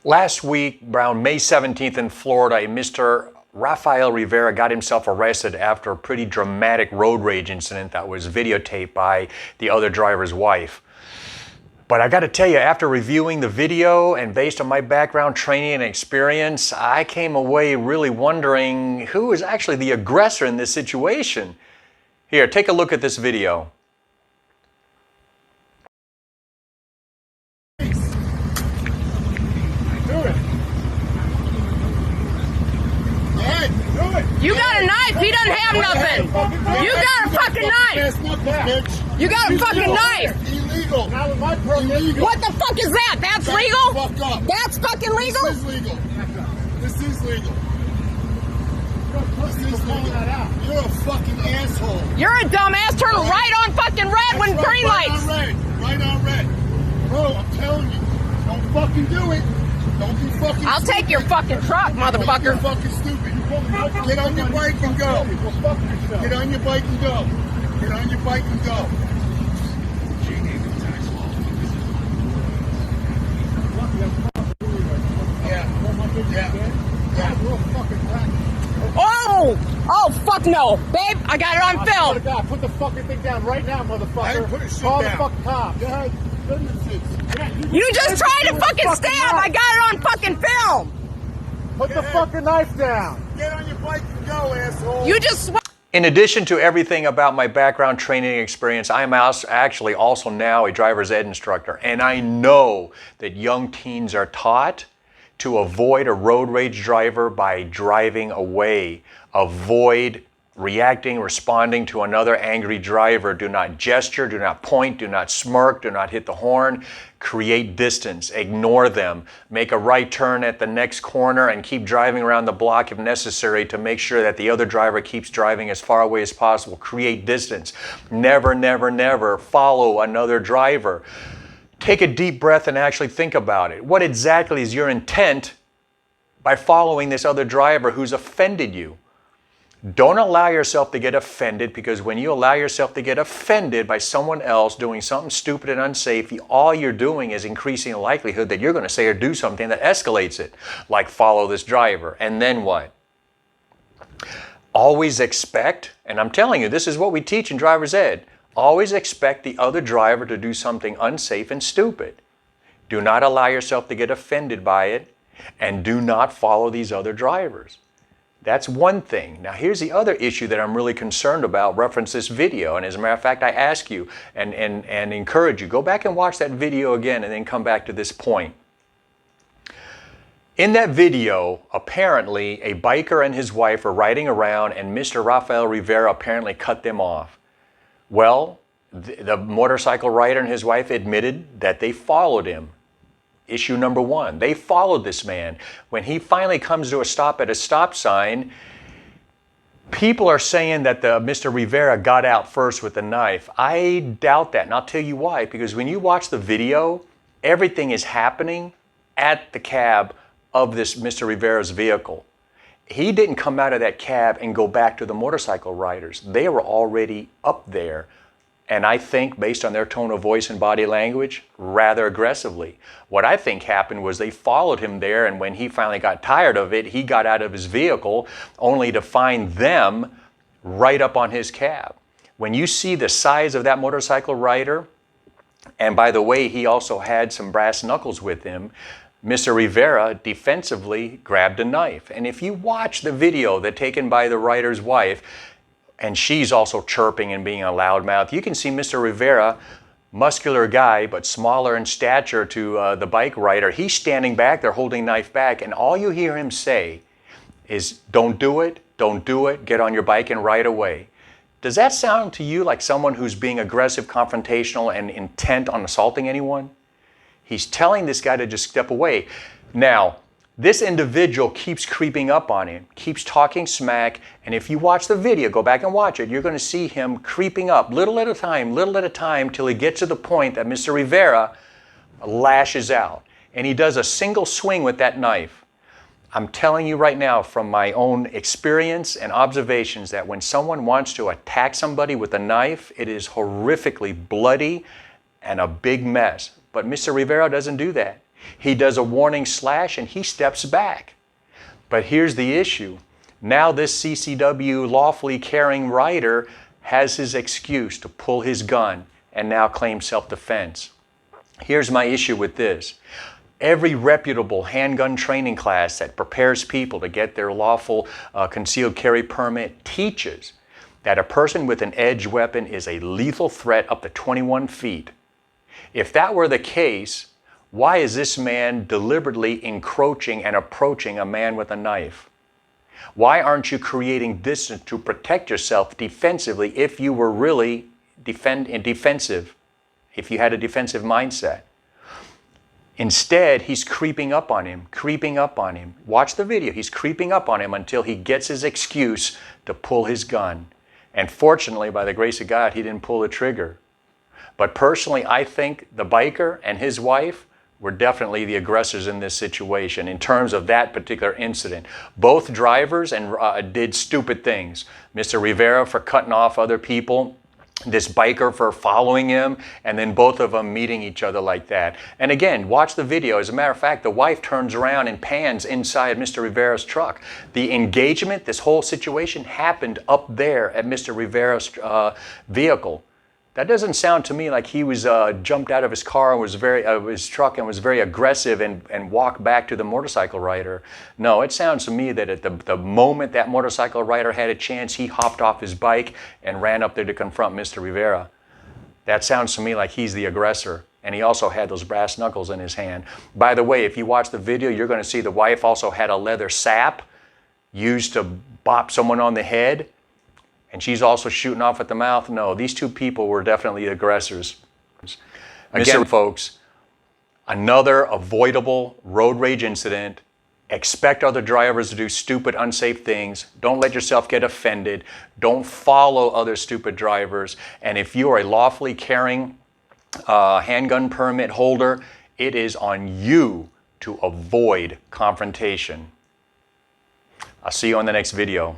Last week, around May 17th in Florida, a Mr. Rafael Rivera got himself arrested after a pretty dramatic road rage incident that was videotaped by the other driver's wife. But I got to tell you, after reviewing the video and based on my background, training, and experience, I came away really wondering who is actually the aggressor in this situation. Here, take a look at this video. You got a knife, he doesn't have nothing. You got a fucking knife. You got a fucking knife. Illegal. What the fuck is that? That's legal? That's fucking legal? This is legal. This is legal. You're a fucking asshole. You're a dumbass. Turn right on fucking red when green lights. Right on red. Bro, I'm telling you. Don't fucking do it. Don't be fucking I'll take your fucking truck, motherfucker. You're fucking stupid. Get on your bike and go. Get on your bike and go. Get on your bike and go. Oh, fuck no. Babe, I got it on film. God, put the fucking thing down right now, motherfucker. Call the fucking cops. You just tried to fucking stab. I got it on fucking film. Put the fucking knife down. Get on your bike and go, asshole. You just... In addition to everything about my background, training, and experience, I am actually also now a driver's ed instructor. And I know that young teens are taught to avoid a road rage driver by driving away. Avoid reacting, responding to another angry driver. Do not gesture, do not point, do not smirk, do not hit the horn. Create distance, ignore them. Make a right turn at the next corner and keep driving around the block if necessary to make sure that the other driver keeps driving as far away as possible. Create distance. Never, never, never follow another driver. Take a deep breath and actually think about it. What exactly is your intent by following this other driver who's offended you? Don't allow yourself to get offended, because when you allow yourself to get offended by someone else doing something stupid and unsafe, all you're doing is increasing the likelihood that you're going to say or do something that escalates it, like follow this driver. And then what? Always expect, and I'm telling you, this is what we teach in driver's ed, always expect the other driver to do something unsafe and stupid. Do not allow yourself to get offended by it, and do not follow these other drivers. That's one thing. Now here's the other issue that I'm really concerned about, reference this video. And as a matter of fact, I ask you and encourage you, go back and watch that video again and then come back to this point. In that video, apparently a biker and his wife are riding around and Mr. Rafael Rivera apparently cut them off. Well, the motorcycle rider and his wife admitted that they followed him. Issue number one, they followed this man. When he finally comes to a stop at a stop sign, people are saying that Mr. Rivera got out first with the knife. I doubt that, and I'll tell you why. Because when you watch the video, everything is happening at the cab of this Mr. Rivera's vehicle. He didn't come out of that cab and go back to the motorcycle riders. They were already up there. And I think, based on their tone of voice and body language, rather aggressively. What I think happened was they followed him there, and when he finally got tired of it, he got out of his vehicle only to find them right up on his cab. When you see the size of that motorcycle rider, and by the way, he also had some brass knuckles with him, Mr. Rivera defensively grabbed a knife. And if you watch the video that's taken by the rider's wife, and she's also chirping and being a loudmouth, you can see Mr. Rivera, muscular guy, but smaller in stature to the bike rider. He's standing back there holding knife back, and all you hear him say is, don't do it, get on your bike and ride away. Does that sound to you like someone who's being aggressive, confrontational, and intent on assaulting anyone? He's telling this guy to just step away. Now, this individual keeps creeping up on him, keeps talking smack, and if you watch the video, go back and watch it, you're going to see him creeping up little at a time, till he gets to the point that Mr. Rivera lashes out. And he does a single swing with that knife. I'm telling you right now from my own experience and observations that when someone wants to attack somebody with a knife, it is horrifically bloody and a big mess. But Mr. Rivera doesn't do that. He does a warning slash and he steps back. But here's the issue. Now this CCW lawfully carrying rider has his excuse to pull his gun and now claim self-defense. Here's my issue with this. Every reputable handgun training class that prepares people to get their lawful concealed carry permit teaches that a person with an edged weapon is a lethal threat up to 21 feet. If that were the case, why is this man deliberately encroaching and approaching a man with a knife? Why aren't you creating distance to protect yourself defensively if you were really defensive, if you had a defensive mindset? Instead, he's creeping up on him. Watch the video. He's creeping up on him until he gets his excuse to pull his gun. And fortunately, by the grace of God, he didn't pull the trigger. But personally, I think the biker and his wife were definitely the aggressors in this situation in terms of that particular incident. Both drivers did stupid things. Mr. Rivera for cutting off other people, this biker for following him, and then both of them meeting each other like that. And again, watch the video. As a matter of fact, the wife turns around and pans inside Mr. Rivera's truck. The engagement, this whole situation happened up there at Mr. Rivera's vehicle. That doesn't sound to me like he was jumped out of his car and was his truck and was very aggressive and walked back to the motorcycle rider. No, it sounds to me that at the moment that motorcycle rider had a chance, he hopped off his bike and ran up there to confront Mr. Rivera. That sounds to me like he's the aggressor. And he also had those brass knuckles in his hand. By the way, if you watch the video, you're going to see the wife also had a leather sap used to bop someone on the head. And she's also shooting off at the mouth. No, these two people were definitely aggressors. Again, folks, another avoidable road rage incident. Expect other drivers to do stupid, unsafe things. Don't let yourself get offended. Don't follow other stupid drivers. And if you are a lawfully carrying handgun permit holder, it is on you to avoid confrontation. I'll see you on the next video.